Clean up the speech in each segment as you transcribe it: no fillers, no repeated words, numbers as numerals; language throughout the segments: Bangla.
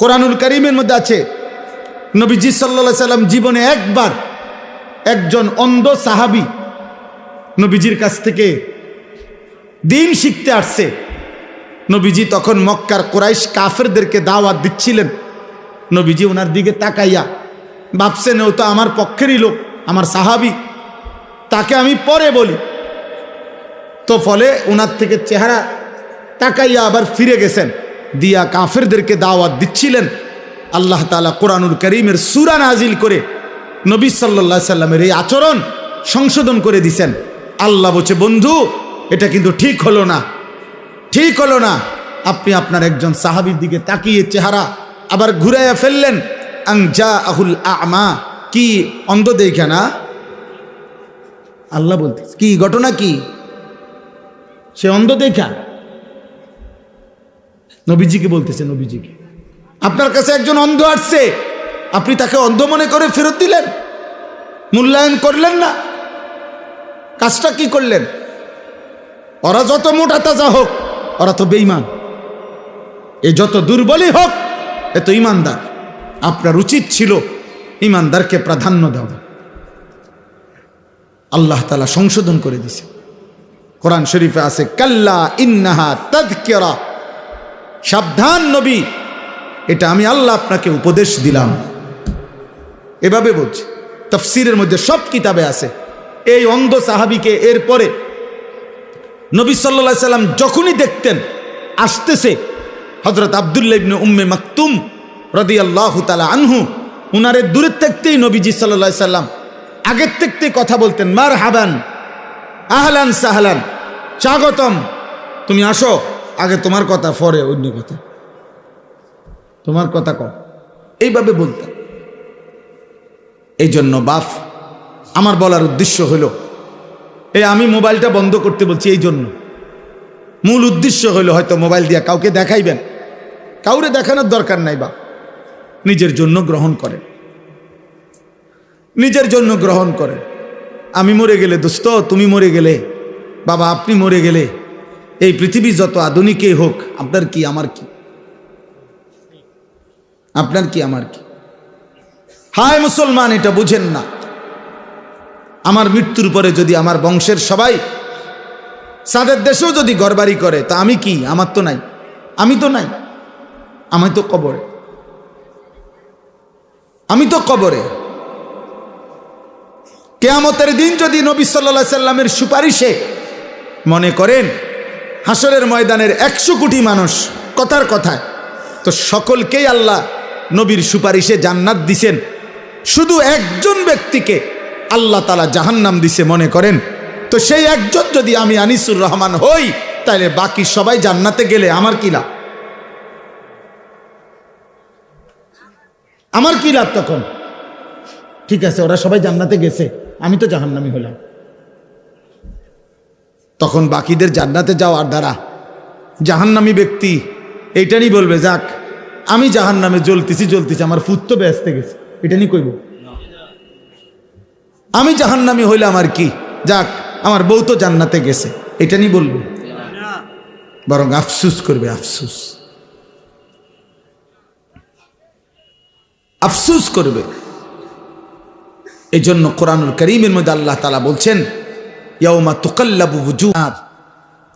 কোরআনুল কারীমের মধ্যে আছে নবীজি সাল্লাল্লাহু আলাইহি সাল্লাম জীবনে একবার একজন অন্ধ সাহাবী নবীজির কাছ থেকে দিন শিখতে আসছে। নবীজি তখন মক্কার কুরাইশ কাফেরদেরকে দাওয়াত দিচ্ছিলেন। নবীজি ওনার দিকে তাকাইয়া ভাবছেন ও তো আমার পক্ষেরই লোক, আমার সাহাবী, তাকে আমি পরে বলি। তো ফলে ওনার থেকে চেহারা তাকাইয়া আবার ফিরে গেছেন, দিয়া কাফেরদেরকে দাওয়াত দিচ্ছিলেন। আল্লাহ তাআলা কোরআনুল কারীমের সূরা নাজিল করে নবী সাল্লাল্লাহু আলাইহি সাল্লামের এই আচরণ সংশোধন করে দিছেন। আল্লাহ বলছে, বন্ধু এটা কিন্তু ঠিক হলো না, ঠিক হলো না। আপনি আপনার একজন সাহাবীর দিকে তাকিয়ে চেহারা আবার ঘুরাইয়া ফেললেন। আং জাআহুল আ'মা, কি অন্ধ দেখে না? আল্লাহ বলতে কি ঘটনা, কি সে অন্ধ দেখা? নবীজিকে বলতেছে, নবীজিকে, আপনার কাছে একজন অন্ধ আসছে, আপনি তাকে অন্ধ মনে করে ফেরত দিলেন, মূল্যায়ন করলেন না। কাজটা কি করলেন? ওরা যত মোটা তাজা হোক, ওরা তো বেঈমান। এ যত দুর্বলই হোক, এ তো ইমানদার। আপনার উচিত ছিল ইমানদারকে প্রাধান্য দেওয়া। আল্লাহ তাআলা সংশোধন করে দিয়েছে। কোরআন শরীফে আছে, কাল্লা ইন্নাহা তাযকিরা, সাবধান নবী, এটা আমি আল্লাহ আপনাকে উপদেশ দিলাম। এভাবে বলছে, তাফসীরের মধ্যে সব কিতাবে আছে। এই অন্ধ সাহাবীকে এরপরে নবী সাল্লাল্লাহু আলাইহি সাল্লাম যখনই দেখতেন আসতেছে, হযরত আব্দুল্লাহ ইবনে উম্মে মাকতুম রাদিয়াল্লাহু তাআলা আনহু, উনারে দূরে থাকতেই নবীজি সাল্লাল্লাহু আলাইহি সাল্লাম আগের থেকে কথা বলতেন, মারহাবান, আহলান সাহলান, স্বাগতম, তুমি আসো, আগে তোমার কথা, পরে অন্য কথা, তোমার কথা কম, এইভাবে বলতেন। এই জন্য বাপ, আমার বলার উদ্দেশ্য হলো, আমি মোবাইলটা বন্ধ করতে বলছি এই জন্য। মূল উদ্দেশ্য হলো হয়তো মোবাইল দিয়া কাউকে দেখাইবেন, কাউরে দেখানোর দরকার নাই। বাপ নিজের জন্য গ্রহণ করেন, নিজের জন্য গ্রহণ করেন। আমি মরে গেলে, দোস্ত তুমি মরে গেলে, বাবা আপনি মরে গেলে, এই পৃথিবী যত আধুনিকই হোক, আপনার কি আমার কি? আপনার কি আমার কি? হায় মুসলমান, এটা বুঝেন না। আমার মৃত্যুর পরে যদি আমার বংশের সবাই সাদের দেশেও যদি ঘরবাড়ি করে, তা আমি কি? আমার তো নাই, আমি তো নাই, আমি তো কবরে, আমি তো কবরে। কিয়ামতের দিন যদি নবী সাল্লাল্লাহু আলাইহি সাল্লামের সুপারিশে, মনে করেন হাসরের ময়দানের 100 কোটি মানুষ কথার কথায়, তো সকলকেই আল্লাহ নবীর সুপারিশে জান্নাত দিছেন, শুধু একজন ব্যক্তিকে আল্লাহ তাআলা জাহান্নাম দিছে মনে করেন, তো সেই একজন যদি আমি আনিসুর রহমান হই, তাহলে বাকি সবাই জান্নাতে গেলে আমার কি লাভ? আমার কি লাভ তখন? ঠিক আছে, ওরা সবাই জান্নাতে গেছে, আমি তো জাহান্নামী হলাম। তখন বাকিদের জান্নাতে যাওয়ার দ্বারা জাহান্নামী ব্যক্তি এইটা নিয়ে বলবে, যাক আমি জাহান্নামে জ্বলতেছি, আমার ফুত তো বেহেশতে গেছে, এটা নিয়ে কইব আমি জাহান্নামী হইলাম আর কি, যাক আমার বউ তো জান্নাতে গেছে, এটা নিয়ে বলবে? বরং আফসুস করবে, আফসুস, আফসুস করবে। এই জন্য কোরআনুল কারীমের মধ্যে আল্লাহ তাআলা বলছেন, ইয়াউমা তুকাল্লাবু ওয়ুজুহ,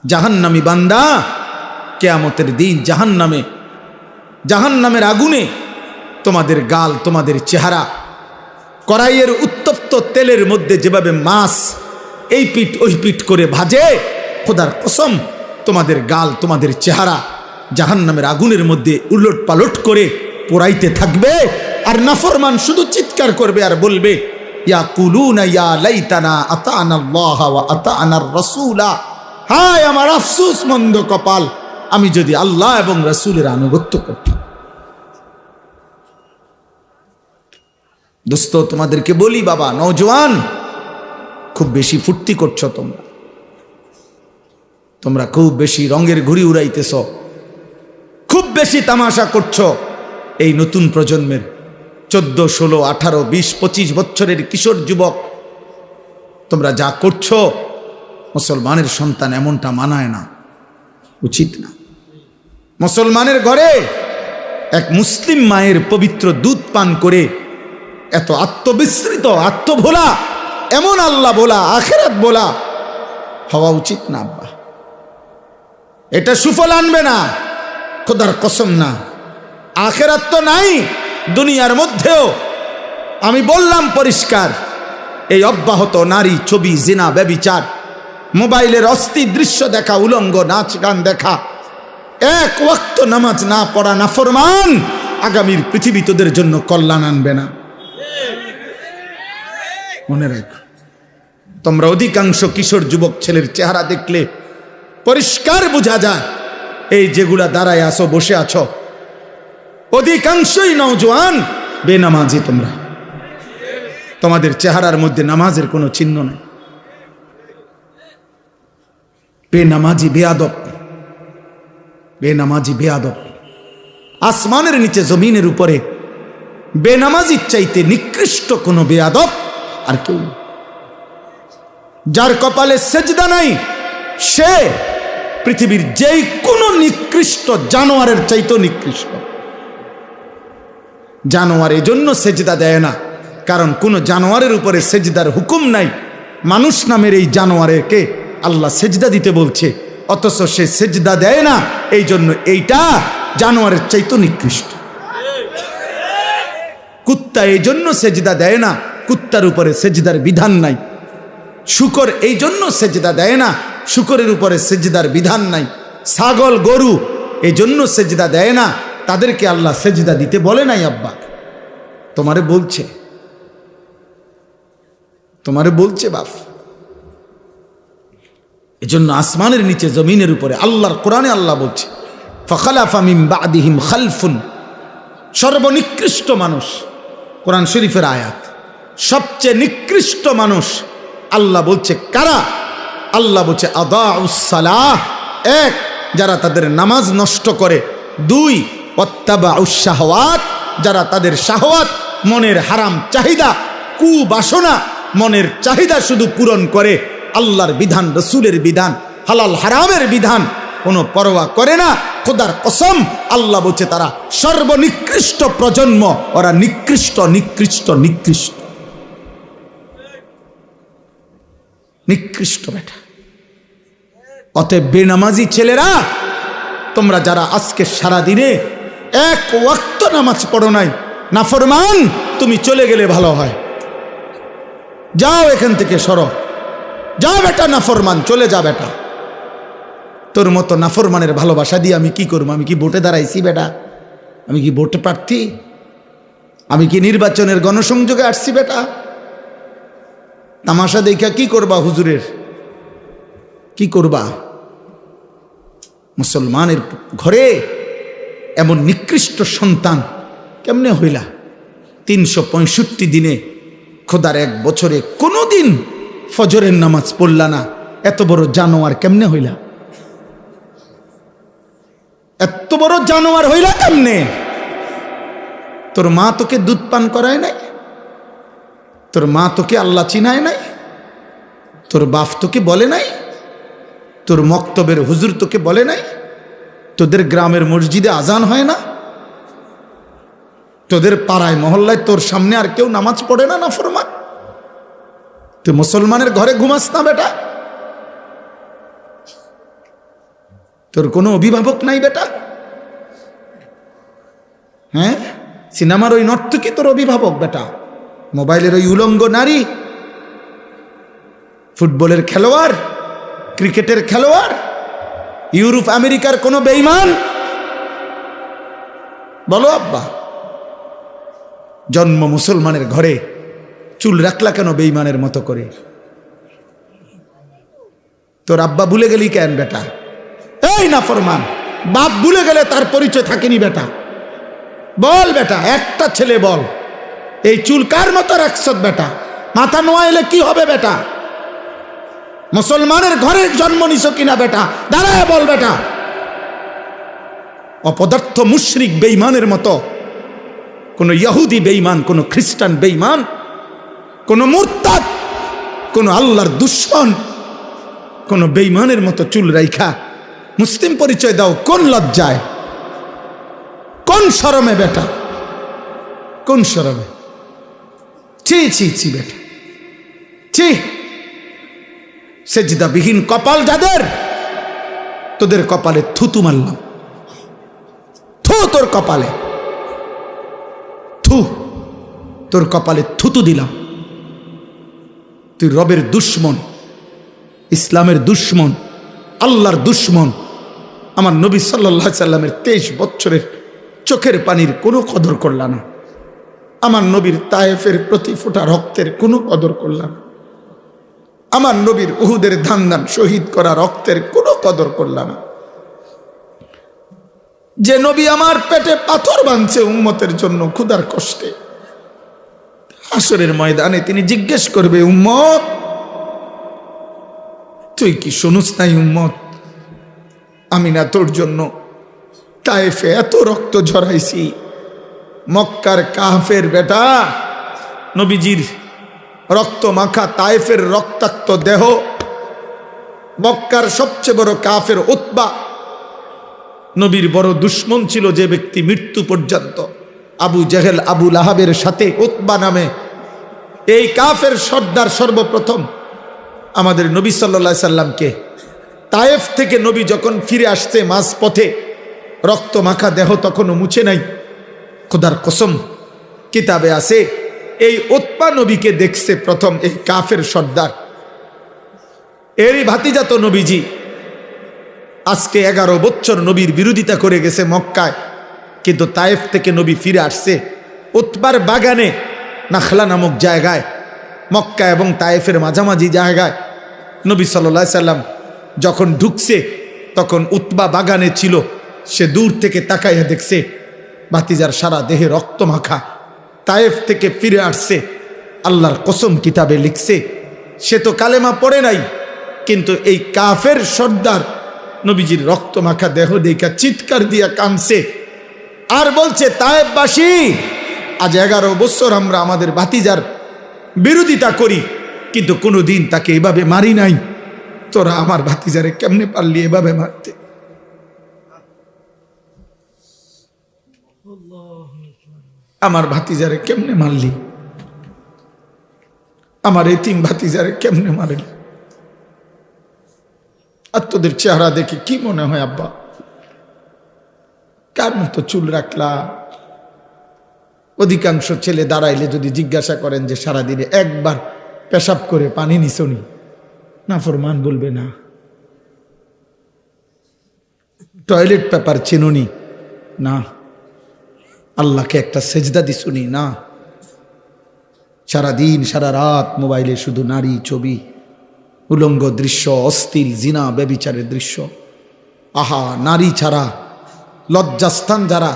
জাহান্নামী বান্দা কিয়ামতের দিন জাহান্নামের আগুনে তোমাদের গাল, তোমাদের চেহারা, কড়াইয়ের উত্তপ্ত তেলের মধ্যে যেভাবে মাছ এই পিঠ ওই পিঠ করে ভাজে, খোদার কসম তোমাদের গাল, তোমাদের চেহারা জাহান্নামের আগুনের মধ্যে উলট পালট করে পোড়াইতে থাকবে। আর নাফরমান শুধু চিৎকার করবে আর বলবে, ইয়াকুলুনা ইয়া লাইতানা আতা'না আল্লাহ ওয়া আতা'নার রাসূলা, হায় আমার আফসোস মন্দ কপাল, আমি যদি আল্লাহ এবং রাসূলের আনুগত্য করতাম। দোস্ত তোমাদেরকে বলি, বাবা নওজোয়ান, খুব বেশি ফুর্তি করছো তোমরা খুব বেশি রঙের ঘুড়ি উড়াইতেছ, খুব বেশি তামাশা করছো। এই নতুন প্রজন্মের 14, 16, 18, 20, 25 বছরের কিশোর যুবক, তোমরা যা করছো, মুসলমানের সন্তান এমনটা মানায় না, উচিত না। মুসলমানের ঘরে এক মুসলিম মায়ের পবিত্র দুধ পান করে এত আত্মবিস্মৃত, আত্মভোলা, এমন আল্লাহ বলা, আখিরাত বলা হওয়া উচিত না আব্বা। এটা সুফল আনবে না, খোদার কসম না। আখিরাত তো নাই, দুনিয়ার মধ্যেও আমি বললাম পরিষ্কার, এই অব্যাহত নারী ছবি, জিনা, ব্যভিচার, মোবাইলের অস্থির দৃশ্য দেখা, উলঙ্গ নাচ গান দেখা, এক ওয়াক্ত নামাজ না পড়া নাফরমান, আগামীর পৃথিবী তোদের জন্য কল্যাণ আনবে না। মনে রাখো, তোমরা অধিকাংশ কিশোর যুবক ছেলের চেহারা দেখলে পরিষ্কার বোঝা যায়, এই যেগুলা দাঁড়ায় আসো, বসে আছো, অধিকাংশই নওজোয়ান বেনামাজি। তোমরা, তোমাদের চেহারার মধ্যে নামাজের কোনো চিহ্ন নেই। বেনামাজি, বেয়াদব, বেনামাজি, বেয়াদব। আসমানের নিচে জমিনের উপরে বেনামাজির চাইতে নিকৃষ্ট কোনো বেয়াদব আর কেউ। যার কপালে সেজদা নাই সে পৃথিবীর যেই কোনো নিকৃষ্ট জানোয়ারের চাইতেও নিকৃষ্ট। জানোয়ার এজন্য সেজদা দেয় না, কারণ কোন জানোয়ারের উপরে সেজদার হুকুম নাই। মানুষ নামের এই জানোয়ারকে আল্লাহ সেজদা দিতে বলছে, অথচ সে সেজদা দেয় না, এই জন্য এইটা জানোয়ারের চাইতেও নিকৃষ্ট। কুত্তা এই জন্য সেজদা দেয় না, কুত্তার উপরে সেজদার বিধান নাই। শূকর এই জন্য সেজদা দেয় না, শূকরের উপরে সেজদার বিধান নাই। ছাগল, গরু এই জন্য সেজদা দেয় না, তাদেরকে আল্লাহ সেজদা দিতে বলে নাই। আব্বা তোমারে বলছে, তোমারে বলছে বাপ। এজন্য আসমানের নিচে জমিনের উপরে আল্লাহর কোরআনে আল্লাহ বলছে, ফাখালাফা মিন বাদিহিম খালফুন, সর্বনিকৃষ্ট মানুষ। কোরআন শরীফের আয়াত, সবচেয়ে নিকৃষ্ট মানুষ আল্লাহ বলছে কারা? আল্লাহ বলছে আদাউস সালাহ, এক, যারা তাদের নামাজ নষ্ট করে। দুই, ওয়াত্তাবাউস শাহওয়াত, যারা তাদের শাহওয়াত, মনের হারাম চাহিদা, কুবাসনা, মনের চাহিদা শুধু পূরণ করে, আল্লাহর বিধান, রসুলের বিধান, হালাল হারামের বিধান কোনো পরোয়া করে না। খোদার কসম, আল্লাহ বলছে তারা সর্বনিকৃষ্ট প্রজন্ম, ওরা নিকৃষ্ট, নিকৃষ্ট, নিকৃষ্ট, নিকৃষ্ট বেটা। অতএব বেনামাজি ছেলেরা, তোমরা যারা আজকে সারা দিনে এক ওয়াক্ত নামাজ পড়ো নাই, নাফরমান, তুমি চলে গেলে ভালো হয়। যাও এখান থেকে, সরো, যাও বেটা, নাফরমান, চলে যা বেটা। তোর মতো নাফরমানের ভালোবাসা দিয়ে আমি কি করবো? আমি কি ভোটে দাঁড়াইছি বেটা? আমি কি ভোটে প্রার্থী? আমি কি নির্বাচনের গণসংযোগে আসছি বেটা? তামাশা দেখা কি করবা? হুজুরের কি করবা? মুসলমানের ঘরে এমন নিকৃষ্ট সন্তান কেমনে হইলা? 365 দিনে, খোদার এক বছরে কোনোদিন ফজরের নামাজ পড়লা না, এত বড় জানোয়ার কেমনে হইলা? এত বড় জানোয়ার হইলা কেমনে? তোর মা তোকে দুধ পান করায় নাই? তোর মা তোকে আল্লাহ চিনায় নাই? তোর বাপ তোকে বলে নাই? তোর মক্তবের হুজুর তোকে বলে নাই? তোদের গ্রামের মসজিদে আজান হয় না? তোদের পাড়ায় মহল্লায় তোর সামনে আর কেউ নামাজ পড়ে না নাফরমান? তুই মুসলমানের ঘরে ঘুমাস না বেটা? তোর কোনো অভিভাবক নাই বেটা? হ্যাঁ, সিনেমার ওই নর্তকী তোর অভিভাবক বেটা? মোবাইলের ওই উলঙ্গ নারী, ফুটবলের খেলোয়াড়, ক্রিকেটের খেলোয়াড়, ইউরোপ আমেরিকার কোনো বেঈমান? বলো আব্বা, জন্ম মুসলমানের ঘরে, চুল রাখলা কেন বেঈমানের মতো করে? তোর আব্বা ভুলে গেলি কেন বেটা? এই নাফরমান, বাপ ভুলে গেলে তার পরিচয় থাকেনি বেটা। বল বেটা, একটা ছেলে বল, এই চুল কার মতো রাখছ বেটা? মাথা নোয়া এলে কি হবে বেটা? মুসলমানের ঘরে জন্ম নিছ কিনা বেটা? দাঁড়ায় বল বেটা। অপদার্থ মুশরিক বেঈমানের মতো, কোন ইহুদি বেঈমান, কোন খ্রিস্টান বেঈমান, কোন মুরতাদ, কোন আল্লাহর দুশমন, কোন বেঈমানের মতো চুল রাইখা মুসলিম পরিচয় দাও কোন লজ্জায়? কোন শরমে বেটা, কোন শরমে? ছি ছি ছি বেটা, ছি। সেজদাবিহীন কপাল যাদের, তোদের কপালে থুতু মারলাম, থু তোর কপালে, থু তোর কপালে থুতু দিলাম। তুই রবের দুশ্মন, ইসলামের দুশ্মন, আল্লাহর দুশ্মন। আমার নবী সাল্লাল্লাহু আলাইহি সাল্লামের 23 বছরের চোখের পানির কোনো কদর করলা না। আমার নবীর তায়েফের প্রতি ফোঁটা রক্তের কোনো কদর করলা না। আমার নবীর উহুদের ধান ধান শহীদ করা রক্তের কোনো কদর করলা না। যে নবী আমার পেটে পাথর বাঁধছে উম্মতের জন্য ক্ষুধার কষ্টে, হাসরের ময়দানে তিনি জিজ্ঞেস করবে, উম্মত তুই কি শুনুস নাই? উম্মত আমি না তোর জন্য তায়েফে এত রক্ত ঝরাইছি। মক্কার কাফের বেটা, নবীজির রক্ত মাখা তায়েফের রক্তাক্ত দেহ, মক্কার সবচেয়ে বড় কাফের উতবা, নবীর বড় দুশ্মন ছিল যে ব্যক্তি মৃত্যু পর্যন্ত, আবু জেহেল আবু লাহাবের সাথে উতবা নামে এই কাফের সর্দার সর্বপ্রথম আমাদের নবী সাল্লাল্লাহু আলাইহি সাল্লামকে তায়েফ থেকে নবী যখন ফিরে আসছে মাঝ পথে রক্ত মাখা দেহ তখনও মুছে নাই। খোদার কসম কিতাবে আছে এই উতবা নবীকে দেখছে প্রথম এই কাফের সর্দার। এরই ভাতিজা তো নবীজি আজকে 11 বছর নবীর বিরোধিতা করে গেছে মক্কায়, কিন্তু তায়েফ থেকে নবী ফিরে আসছে উতবার বাগানে, নাখলা নামক জায়গায়, মক্কা এবং তায়েফের মাঝামাঝি জায়গায়। নবী সাল্লাল্লাহু আলাইহি সাল্লাম যখন ঢুকছে তখন উতবা বাগানে ছিল। সে দূর থেকে তাকাইয়া দেখছে ভাতিজার সারা দেহে রক্ত মাখা, তায়েফ থেকে ফিরে আসছে। আল্লাহর কসম কিতাবে লিখছে, সে তো কালেমা পড়ে নাই, কিন্তু এই কাফের সর্দার নবীজির রক্ত মাখা দেহ দেখা চিৎকার দিয়া কাঁদছে আর বলছে, তায়েফবাসী আজ 11 বছর আমরা আমাদের ভাতিজার বিরোধিতা করি, কিন্তু কোনোদিন তাকে এভাবে মারি নাই। তোরা আমার ভাতিজারে কেমনে পারলি এভাবে মারতে? আমার ভাতিজারে কেমনে মারলি? আমার এতিম ভাতিজারে কেমনে মারলি? আর তোদের চেহারা দেখে কি মনে হয় আব্বা? কার মতো চুল রাখলা? অধিকাংশ ছেলে দাঁড়াইলে যদি জিজ্ঞাসা করেন যে সারাদিনে একবার পেশাব করে পানি নিছনি, নাফরমান বলবে না। টয়লেট পেপার চেনুনি না। আল্লাহকে একটা সেজদা দিছুনি না। সারাদিন সারা রাত মোবাইলে শুধু নারী ছবি, উলঙ্গ দৃশ্য, অশ্লীল জিনা ব্যভিচারের দৃশ্য। আহা, নারী ছাড়া লজ্জাস্থান যারা,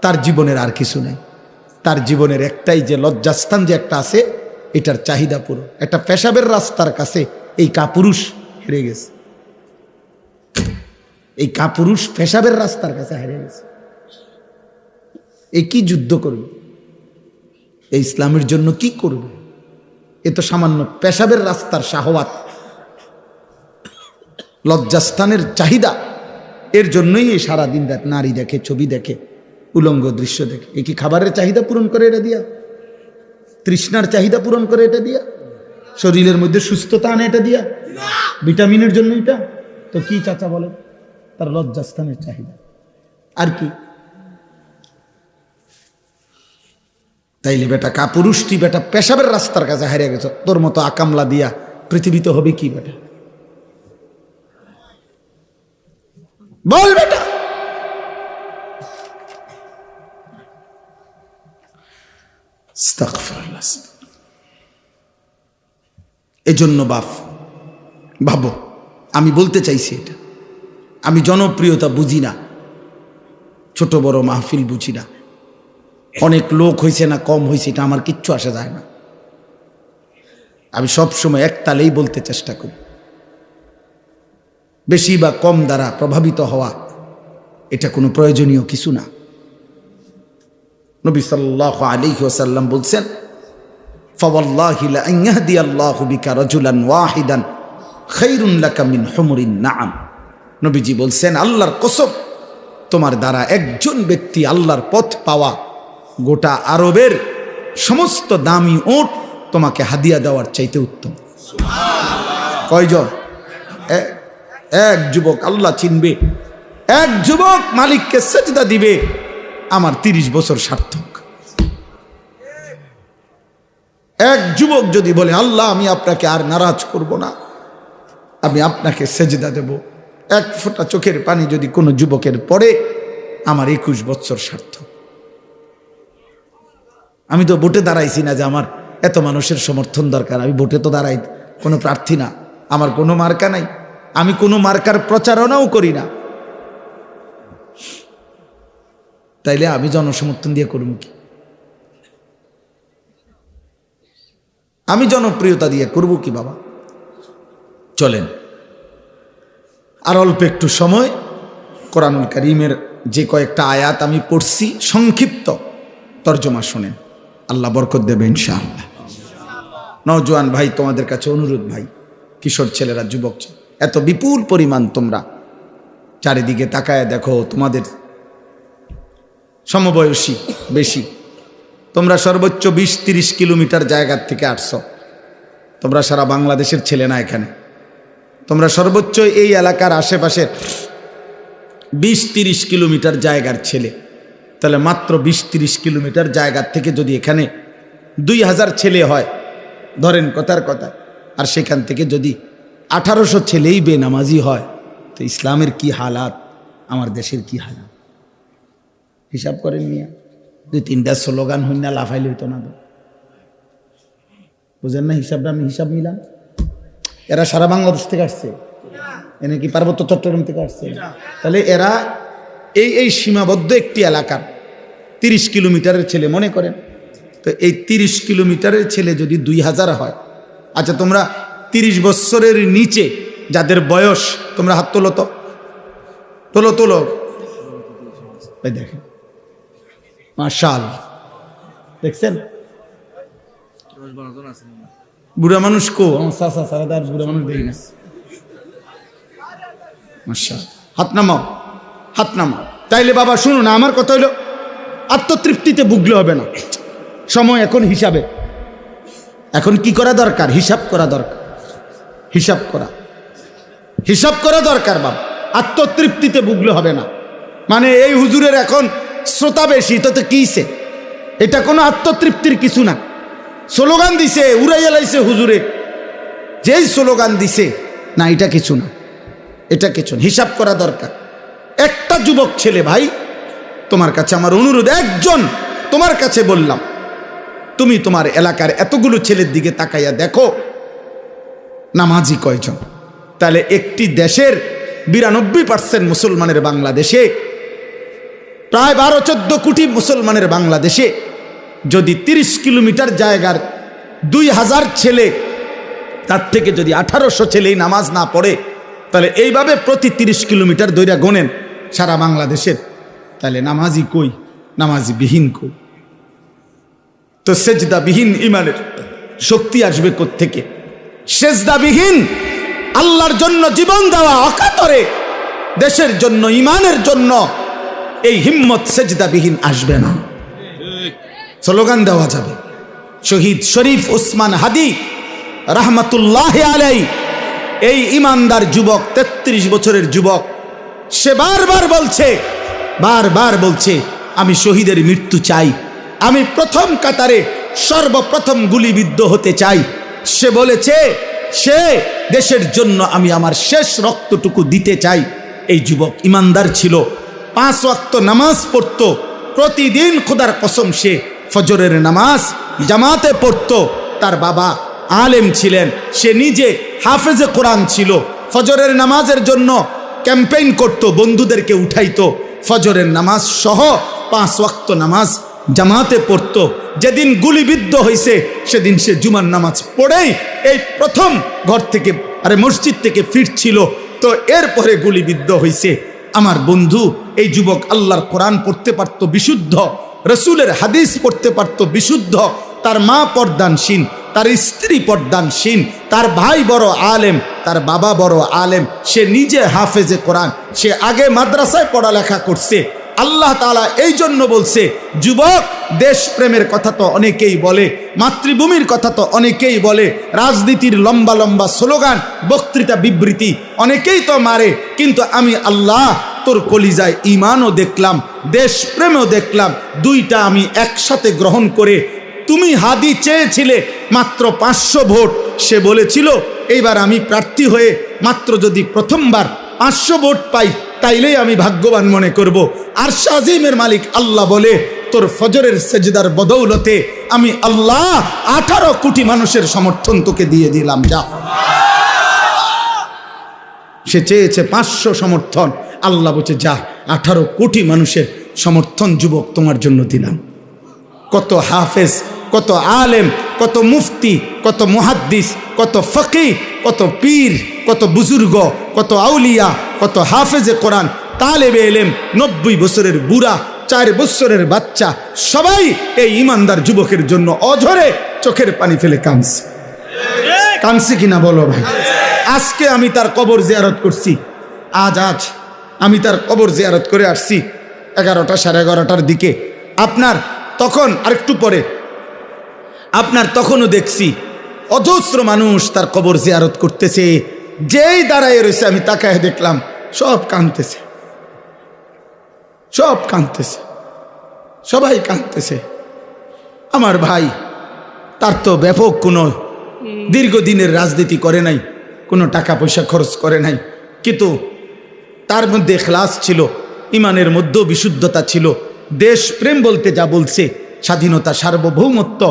তার জীবনের আর কিছু নেই। তার জীবনের একটাই যে লজ্জাস্থান যে একটা আছে, এটার চাহিদা পুরো। একটা পেশাবের রাস্তার কাছে এই কাপুরুষ হেরে গেছে। এই কাপুরুষ পেশাবের রাস্তার কাছে হেরে গেছে। এই কি যুদ্ধ করবে? এই ইসলামের জন্য কি করবে? এ তো সামান্য পেশাবের রাস্তার শাহওয়াত, লজ্জাস্থানের চাহিদা। এর জন্যই এই সারাদিন রাত নারী দেখে, ছবি দেখে, উলঙ্গ দৃশ্য দেখে। এ কি খাবারের চাহিদা পূরণ করে এটা দিয়া? তৃষ্ণার চাহিদা পূরণ করে এটা দিয়া? শরীরের মধ্যে সুস্থতা আনে এটা দিয়া? ভিটামিনের জন্য এটা? তো কি চাচা বলে? তার লজ্জাস্থানের চাহিদা। আর কি? তাইলে বেটা কাপুরুষ, তুই বেটা পেশাবের রাস্তার কাছে হারিয়ে গেছ। তোর মতো আকামলা দিয়া পৃথিবীতে হবে কি বেটা? বল বেটা। এজন্য ভাবো, আমি বলতে চাইছি এটা, আমি জনপ্রিয়তা বুঝি না, ছোট বড় মাহফিল বুঝি না, অনেক লোক হয়েছে না কম হয়েছে এটা আমার কিচ্ছু আসে যায় না। আমি সব সময় এক তালেই বলতে চেষ্টা করি। বেশি বা কম দ্বারা প্রভাবিত হওয়া এটা কোনো প্রয়োজনীয় কিছু না। নবী সাল্লাল্লাহু আলাইহি ওয়াসাল্লাম বলছেন, ফাওয়াল্লাহি লা আন ইয়াহদিয়াল্লাহু বিকা রাজুলান ওয়াহিদান খায়রুন লাকা মিন হুমুরিন নাআম। নবীজি বলছেন, আল্লাহর কসম, তোমার দ্বারা একজন ব্যক্তি আল্লাহর পথ পাওয়া গোটা আরবের সমস্ত দামি ওট তোমাকে হাদিয়া দেওয়ার চাইতে উত্তম। কয়জন? এক যুবক আল্লাহ চিনবে, এক যুবক মালিককে সেজদা দিবে, আমার 30 বছর সার্থক। এক যুবক যদি বলে আল্লাহ আমি আপনাকে আর নারাজ করব না, আমি আপনাকে সেজদা দেব, এক ফোঁটা চোখের পানি যদি কোনো যুবকের পড়ে, আমার 21 বছর সার্থক। আমি তো ভোটে দাঁড়াইছি না যে আমার এত মানুষের সমর্থন দরকার, আমি ভোটে তো দাঁড়াই কোনো প্রার্থী না, আমার কোনো মার্কা নাই, আমি কোনো মার্কার প্রচারণাও করি না, তাইলে আমি জনসমর্থন দিয়ে করব কি? আমি জনপ্রিয়তা দিয়ে করব কি বাবা? চলেন আর অল্প একটু সময় কোরআনুল কারীমের যে কয়েকটা আয়াত আমি পড়ছি সংক্ষিপ্ত তর্জমা শোনেন, আল্লাহ বরকত দেবে ইনশাআল্লাহ। নওজোয়ান ভাই, তোমাদের কাছে অনুরোধ ভাই, কিশোর ছেলেরা, যুবক, এত বিপুল পরিমাণ তোমরা চারিদিকে তাকায় দেখো, তোমাদের সমবয়সী বেশি, তোমরা সর্বোচ্চ 20-30 কিলোমিটার জায়গার থেকে আসছো, তোমরা সারা বাংলাদেশের ছেলে না, এখানে তোমরা সর্বোচ্চ এই এলাকার আশেপাশে 20-30 কিলোমিটার জায়গার ছেলে, তাহলে মাত্র 20-30 কিলোমিটার জায়গার থেকে যদি এখানে 2000 ছেলে হয়, ধরেন কথার কথা, আর সেখান থেকে যদি 1800 ছেলেই বেনামাজি হয়, তো ইসলামের কি হালাত, আমার দেশের কি হালাত হিসাব করেন মিয়া। 2-3টা স্লোগান হই না লাফাইলে হইতো না, বুঝেন না হিসাবটা? আমি হিসাব নিলাম, এরা সারা বাংলাদেশ থেকে আসছে, এনে কি পার্বত্য চট্টগ্রাম থেকে আসছে? তাহলে এরা এই সীমাবদ্ধ একটি এলাকার 30 কিলোমিটারের ছেলে মনে করেন, তো এই 30 কিলোমিটারের ছেলে যদি 2000 হয়, আচ্ছা তোমরা 30 বছরের নিচে যাদের বয়স, তোমরা হাত তোলো তো, তোলো তোলো, এই দেখেন মাশাআল্লাহ, দেখছেন বুড়া মানুষ কো? আমার চাচা সারাদার বুড়া মানুষ দেখি না, মাশাআল্লাহ। হাত নামাও, হাত নামাও। তাইলে বাবা শুনো না, আমার কথা হইলো আত্মতৃপ্তিতে ভুগলে হবে না, সময় এখন হিসাবে, এখন কি করা দরকার? হিসাব করা দরকার, হিসাব করা দরকার বাবা, আত্মতৃপ্তিতে ভুগলে হবে না। মানে এই হুজুরের এখন শ্রোতা বেশি, তো কিছে, এটা কোনো আত্মতৃপ্তির কিছু না। স্লোগান দিছে, উড়াইয়া লাইছে হুজুরে, যেই স্লোগান দিছে না, এটা কিছু না, এটা কিছু না, হিসাব করা দরকার। একটা যুবক ছেলে ভাই, তোমার কাছে আমার অনুরোধ, একজন তোমার কাছে বললাম, তুমি তোমার এলাকার এতগুলো ছেলের দিকে তাকাইয়া দেখো নামাজি কয়জন। তাহলে একটি দেশের 92% মুসলমানের বাংলাদেশে, প্রায় 12-14 কোটি মুসলমানের বাংলাদেশে যদি 30 কিলোমিটার জায়গার 2000 ছেলে, তার থেকে যদি 1800 ছেলেই নামাজ না পড়ে, তাহলে এইভাবে প্রতি 30 কিলোমিটার দৈরা গোনেন সারা বাংলাদেশের, তাহলে নামাজি কই? নামাজি বিহীন কই? তো সেজদাবিহীন ইমানের শক্তি আসবে কোত্থেকে? সেজদাবিহীন আল্লাহর জন্য জীবন দেওয়া অকাতরে দেশের জন্য, ইমানের জন্য এই হিম্মত সেজদাবিহীন আসবে না। স্লোগান দেওয়া যাবে, শহীদ শরীফ ওসমান হাদি রাহমাতুল্লাহ আলাই, এই ইমানদার যুবক, 33 বছরের যুবক, সে বারবার বলছে আমি শহীদের মৃত্যু চাই, আমি প্রথম কাতারে সর্বপ্রথম গুলিবিদ্ধ হতে চাই। সে বলেছে সে দেশের জন্য আমি আমার শেষ রক্তটুকু দিতে চাই। এই যুবক ইমানদার ছিল, 5 ওয়াক্ত নামাজ পড়তো প্রতিদিন, খোদার কসম সে ফজরের নামাজ জামাতে পড়তো। তার বাবা আলেম ছিলেন, সে নিজে হাফেজে কোরআন ছিল, ফজরের নামাজের জন্য ক্যাম্পেইন করত, বন্ধুদেরকে উঠাইতো, ফজরের নামাজ সহ 5 ওয়াক্ত নামাজ জামাতে পড়তো। যেদিন গুলিবিদ্ধ হয়েছে সেদিন সে জুমার নামাজ পড়েই এই প্রথম ঘর থেকে, মসজিদ থেকে ফিরছিল, তো এরপরে গুলিবিদ্ধ হয়েছে। আমার বন্ধু এই যুবক আল্লাহর কোরআন পড়তে পারতো বিশুদ্ধ, রসুলের হাদিস পড়তে পারতো বিশুদ্ধ, তার মা পর্দানসীন, তার স্ত্রী পর্দানসীন, তার ভাই বড় আলেম, তার বাবা বড় আলেম, সে নিজে হাফেজে কোরআন, সে আগে মাদ্রাসায় পড়ালেখা করছে। আল্লাহ তাআলা এই জন্য বলছে, যুবক, দেশপ্রেমের কথা তো অনেকেই বলে, মাতৃভূমির কথা তো অনেকেই বলে, রাজনীতির লম্বা লম্বা স্লোগান, বক্তৃতা, বিবৃতি অনেকেই তো মারে, কিন্তু আমি আল্লাহ তোর কলিজায় ঈমানও দেখলাম, দেশপ্রেমও দেখলাম, দুইটা আমি একসাথে গ্রহণ করে। তুমি হাদি চেয়েছিলে মাত্র 500 ভোট, সে বলেছিল এইবার আমি প্রার্থী হয়ে মাত্র যদি প্রথমবার 500 ভোট পাই তাইলেই আমি ভাগ্যবান মনে করব। আর আজিমের মালিক আল্লাহ বলে, তোর ফজরের সেজদার বদৌলতে আমি আল্লাহ 18 কোটি মানুষের সমর্থন তোকে দিয়ে দিলাম, যা। সে চেয়েছে 500 সমর্থন, আল্লাহ বলছে যা, 18 কোটি মানুষের সমর্থন যুবক তোমার জন্য দিলাম। কত হাফেজ, কত আলেম, কত মুফতি, কত মুহাদ্দিস, কত ফকিহ, কত পীর, কত বুজুর্গ, কত আউলিয়া, কত হাফেজে কোরআন, তালেবে ইলম, 90 বছরের বুড়া, 4 বছরের বাচ্চা, সবাই এই ইমানদার যুবকের জন্য অঝরে চোখের পানি ফেলে কাঁদছে। কাঁদছে কিনা বলো ভাই? আজকে আমি তার কবর জিয়ারত করছি, আজ আমি তার কবর জিয়ারত করে আসছি 11টা, 11:30টার দিকে। আপনার তখন আরেকটু পরে, আপনার তখনও দেখছি অজস্র মানুষ তার কবর জিয়ারত করতেছে। যেই দাঁড়ায় রয়েছে আমি তাকায় দেখলাম সব কাঁদতেছে, সব কাঁদতেছে, সবাই কাঁদতেছে। আমার ভাই, তার তো ব্যাপক কোনো দীর্ঘদিনের রাজনীতি করে নাই, কোনো টাকা পয়সা খরচ করে নাই, কিন্তু তার মধ্যে ইখলাস ছিল, ইমানের মধ্যেও বিশুদ্ধতা ছিল। দেশপ্রেম বলতে যা বলছে, স্বাধীনতা, সার্বভৌমত্ব,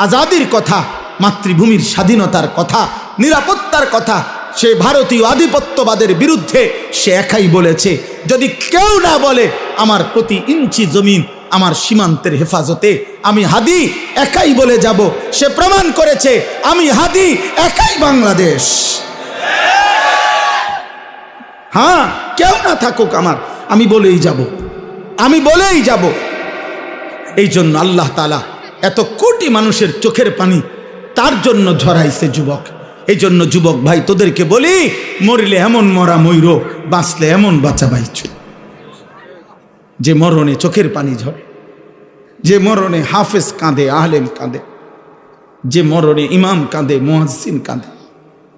আজাদির কথা, মাতৃভূমির স্বাধীনতার কথা, নিরাপত্তার কথা, সে ভারতীয় আধিপত্যবাদের বিরুদ্ধে সে একাই বলেছে। যদি কেউ না বলে আমার প্রতি ইঞ্চি জমিন আমার সীমান্তের হেফাজতে, আমি হাদি একাই বলে যাব। সে প্রমাণ করেছে আমি হাদি একাই বাংলাদেশ। হ্যাঁ, কেউ না থাকুক আমার, আমি বলেই যাব, আমি বলেই যাব। এই জন্য আল্লাহ তাআলা এত কোটি মানুষের চোখের পানি তার জন্য ঝরাইছে যুবক। এই জন্য যুবক ভাই, তোদেরকে বলি, মরিলে এমন মরা ময়ূর, বাঁচলে এমন বাঁচা বাইছ। যে মরণে চোখের পানি ঝরে, যে মরণে হাফেজ কাঁদে, আলেম কাঁদে, যে মরণে ইমাম কাঁদে, মুয়াজ্জিন কাঁদে,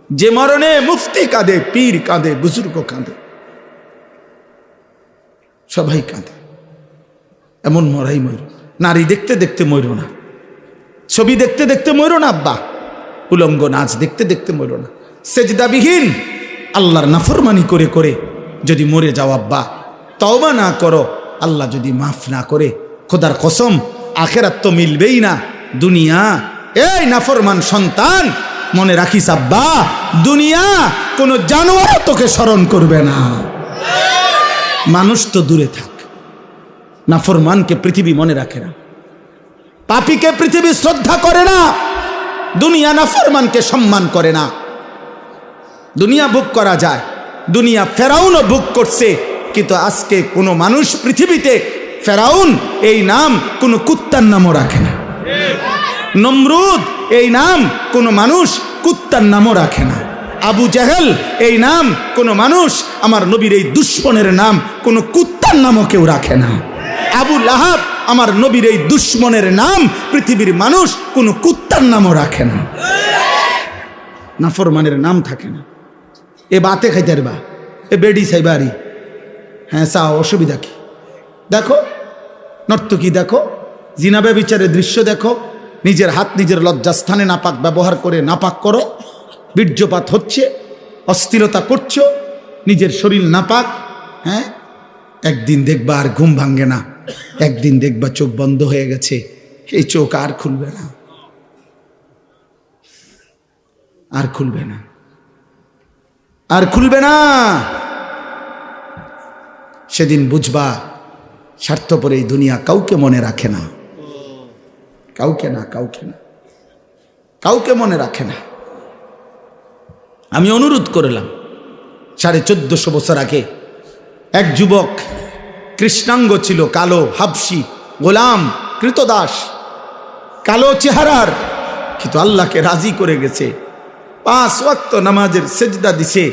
যে মরণে মুফতি কাঁদে, পীর কাঁদে, বুজুর্গ কাঁদে, সবাই কাঁদে, এমন মরাই ময়ূর। নারী দেখতে দেখতে ময়ূর না, ছবি দেখতে দেখতে ময়ূর না, আব্বা উলঙ্গ নাচ দেখতে দেখতে ময়ূর না, সেজদাবিহীন আল্লাহর নাফরমানি করে করে যদি মরে যাও আব্বা, তওবা না করো, আল্লাহ যদি মাফ না করে, খোদার কসম আখেরাত তো মিলবেই না। দুনিয়া, এই নাফরমান সন্তান, মনে রাখিস আব্বা, দুনিয়া কোনো জানোয়ার তোকে স্মরণ করবে না। মানুষ তো দূরে থাক, নাফরমানকে পৃথিবী মনে রাখে না, পাপীকে পৃথিবী শ্রদ্ধা করে না, দুনিয়া নাফরমানকে সম্মান করে না। দুনিয়া ভোগ করা যায়, দুনিয়া ফেরাউনও ভোগ করছে, কিন্তু আজকে কোনো মানুষ পৃথিবীতে ফেরাউন এই নাম কোনো কুত্তার নামও রাখে না, নমরুদ এই নাম কোনো মানুষ কুত্তার নামও রাখে না, আবু জাহেল এই নাম কোনো মানুষ, আমার নবীর এই দুশ্মনের নাম কোনো কুত্তার নামও কেউ রাখে না। আবু লাহাব আমার নবীর এই দুশ্মনের নাম পৃথিবীর মানুষ কোনো কুত্তার নামও রাখে না। নাফরমানের নাম থাকে না। এ বাতে খাইতে বা এ বেডি সাইবারি, হ্যাঁ চা, অসুবিধা কি? দেখো নর্তকী, দেখো জিনাবে বিচারের দৃশ্য দেখো, নিজের হাত নিজের লজ্জাস্থানে নাপাক ব্যবহার করে নাপাক করো, বীর্যপাত হচ্ছে, অস্থিরতা করছো, নিজের শরীর নাপাক। হ্যাঁ, একদিন দেখবা আর ঘুম ভাঙ্গে না, একদিন দেখবা চোখ বন্ধ হয়ে গেছে, এই চোখ আর খুলবে না, আর খুলবে না, আর খুলবে না। সেদিন বুঝবা স্বার্থপর এই দুনিয়া কাউকে মনে রাখে না, কাউকে না, কাউকে না, কাউকে মনে রাখে না। আমি অনুরোধ করলাম 1450 বছর আগে এক যুবক, কৃষ্ণাঙ্গ ছিল, কালো, হাবশি, গোলাম, কৃতদাস, কালো চেহারার, কিন্তু আল্লাহকে রাজি করে গেছে, 5 ওয়াক্ত নামাজের সেজদা দিছে।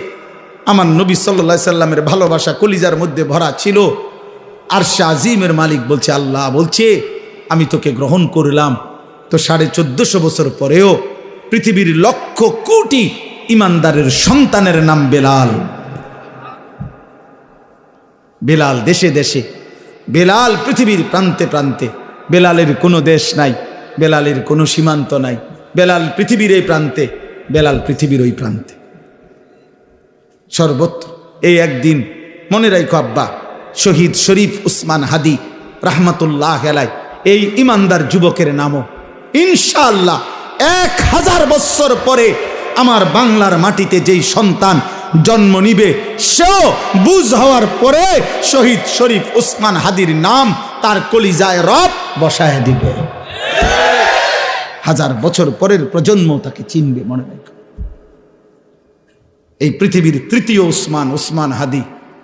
আমার নবী সাল্লাল্লাহু আলাইহি সাল্লামের ভালোবাসা কলিজার মধ্যে ভরা ছিল। আরশে আজিমের মালিক বলছে, আল্লাহ বলছে আমি তোকে গ্রহণ করলাম। তো 1450 বছর পরেও পৃথিবীর লক্ষ কোটি ইমানদারের সন্তানের নাম বেলাল। বেলাল দেশে দেশে, বেলাল পৃথিবীর প্রান্তে প্রান্তে। বেলালের কোনো দেশ নাই, বেলালের কোনো সীমান্ত নাই। বেলাল পৃথিবীর এই প্রান্তে, বেলাল পৃথিবীর ওই প্রান্তে, সর্বত্র। এই একদিন মনে রাখো আব্বা, শহীদ শরীফ উসমান হাদি রাহমাতুল্লাহ আলাইহি, এই ইমানদার যুবকের নামও ইনশাআল্লাহ 1000 বছর পরে আমার বাংলার মাটিতে যেই সন্তান জন্ম নিবে, সেও বুঝ হওয়ার পরে শহীদ শরীফ উসমান হাদির নাম তার কলিজায় রব বসায় দিবে। 1000 বছর পরের প্রজন্ম তাকে চিনবে, মনে রাখো। এই পৃথিবীর তৃতীয় উসমান, উসমান হাদি,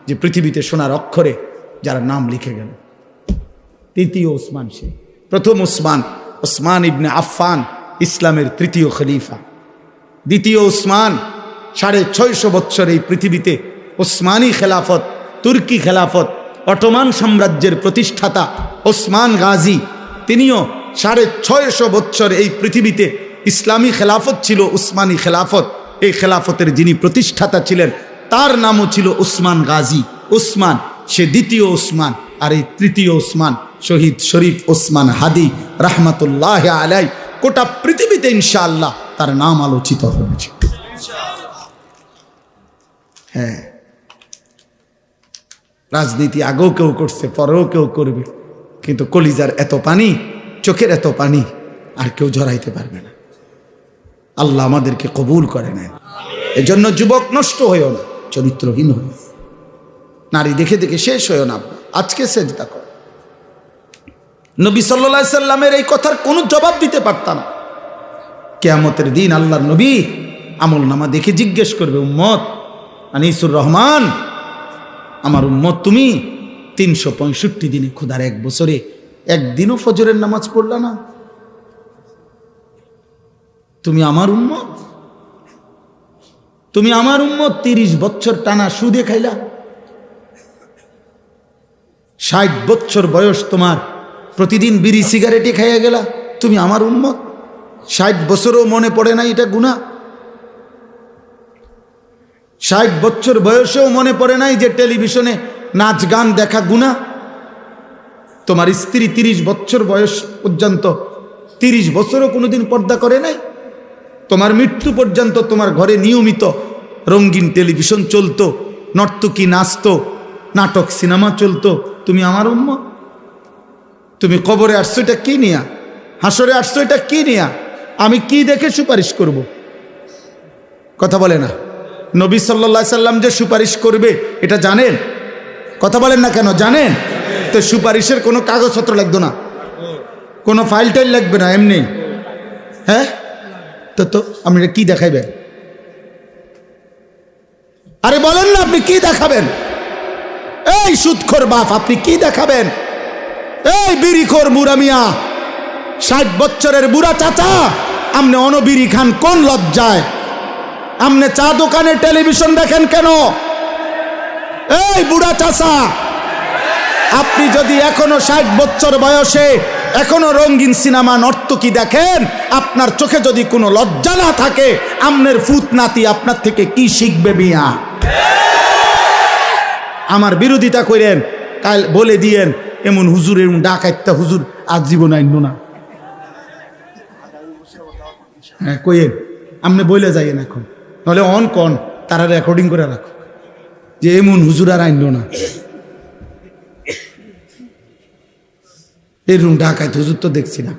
যে পৃথিবীতে সোনার অক্ষরে যার নাম লিখে গেল, তৃতীয় উসমান সে। প্রথম উসমান, উসমান ইবনে আফফান, ইসলামের তৃতীয় খলিফা। দ্বিতীয় উসমান, 650 বছর এই পৃথিবীতে উসমানী খেলাফত, তুর্কি খেলাফত, অটোমান সাম্রাজ্যের প্রতিষ্ঠাতা ওসমান গাজী, তিনিও 650 বছর এই পৃথিবীতে ইসলামী খেলাফত ছিল, উসমানী খেলাফত। এই খেলাফতের যিনি প্রতিষ্ঠাতা ছিলেন তার নামও ছিল উসমান গাজী। উসমান সে দ্বিতীয় উসমান, আর এই তৃতীয় উসমান শহীদ শরীফ উসমান হাদি রাহমাতুল্লাহ আলাইহি। গোটা পৃথিবীতে ইনশাআল্লাহ তার নাম আলোচিত হবে। হ্যাঁ, রাজনীতি আগেও কেউ করছে, পরেও কেউ করবে, কিন্তু কলিজার এত পানি, চোখের এত পানি আর কেউ ঝরাইতে পারবে না। আল্লাহ আমাদেরকে কবুল করে নেন। এজন্য যুবক নষ্ট হইও না, চরিত্রহীন হইও, নারী দেখে দেখে শেষ হইও না। আজকে সেজদা করো। নবী সাল্লাল্লাহু আলাইহি সাল্লামের এই কথার কোনো জবাব দিতে পারতাম না। কিয়ামতের দিন আল্লাহর নবী আমলনামা দেখে জিজ্ঞেস করবে, উম্মত আনিসুর রহমান, আমার উম্মত তুমি 365 দিনে, খোদার 1 বছরে একদিনও ফজরের নামাজ পড়লা না? তুমি আমার উম্মত, তুমি আমার উম্মত 30 বছর টানা সুদে খাইলা। 60 বছর বয়স তোমার, প্রতিদিন বিড়ি সিগারেটে খাইয়া গেলা। তুমি আমার উম্মত, 60 বছরও মনে পড়ে না এটা গুনাহ? 60 বছর বয়সেও মনে পড়ে নাই যে টেলিভিশনে নাচ গান দেখা গুনাহ? তোমার স্ত্রী 30 বছর বয়স পর্যন্ত, 30 বছরও কোনোদিন পর্দা করে নাই? তোমার মৃত্যু পর্যন্ত তোমার ঘরে নিয়মিত রঙিন টেলিভিশন চলতো, নর্তকী নাচতো, নাটক সিনেমা চলতো। তুমি আমার উম্মত। তুমি কবরে আসছো এটা কি নিয়া? হাসরে আসছো এটা কি নিয়া? আমি কি দেখে সুপারিশ করব? কথা বলে না। নবী সাল্লাল্লাহু আলাইহি সাল্লাম যে সুপারিশ করবে এটা জানেন? কথা বলেন না কেন? জানেন তো? সুপারিশের কোনো কাগজপত্র লাগতো না, কোনো ফাইল টাইল লাগবে না, এমনি। হ্যাঁ, তো আপনি কি দেখাইবেন? আরে বলেন না, আপনি কি দেখাবেন? এই সুদখোর বাপ, আপনি কি দেখাবেন? এই বিড়িখোর বুড়া মিয়া, 60 বছরের বুড়া চাচা, আপনি অনবিড়ি খান কোন লজ্জায়? আপনি চা দোকানে টেলিভিশন দেখেন কেন? এই বুড়া চাচা, আপনি যদি এখনো 60 বছর বয়সে এখনো রঙিন সিনেমা নর্তকী দেখেন, আপনার চোখে যদি কোনো লজ্জা না থাকে, আমনের ফুত নাতি আপনার থেকে কি শিখবে মিয়া? আমার বিরোধিতা করেন, কাল বলে দিয়েন এমন হুজুর, এমন ডাকাইতা হুজুর আজীবন আইন না। হ্যাঁ কইেন, আপনি বলে যাইয়েন এখন, নাহলে অন কন তারা রেকর্ডিং করে রাখো যে এমন হুজুর আর আইন না। এরকম ডাকাইত হুজুর তো দেখছি না।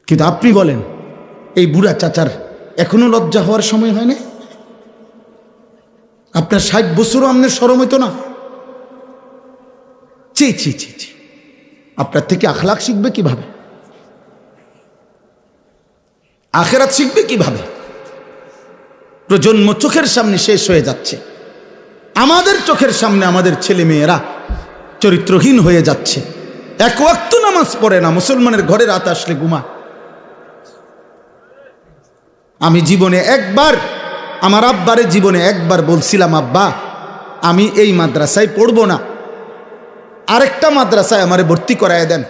কিন্তু আপনি বলেন, এই বুড়া চাচার এখনো লজ্জা হওয়ার সময় হয় না? আপনার 60 বছরও আপনার শরম হইতো না? ছি ছি ছি ছি, আপনার থেকে আখলাক শিখবে কিভাবে? আখেরাত শিখবে কিভাবে? প্রজন্ম চোখের সামনে শেষ হয়ে যাচ্ছে, আমাদের চোখের সামনে আমাদের ছেলে মেয়েরা চরিত্রহীন হয়ে যাচ্ছে। 1 ওয়াক্ত নামাজ পড়ে না, মুসলমানের ঘরে রাত আসলে ঘুমা, আমি জীবনে একবার, আমার আব্বারে জীবনে একবার বলছিলাম, আব্বা আমি এই মাদ্রাসায় পড়ব না, আরেকটা মাদ্রাসায় আমারে ভর্তি করায় দেন।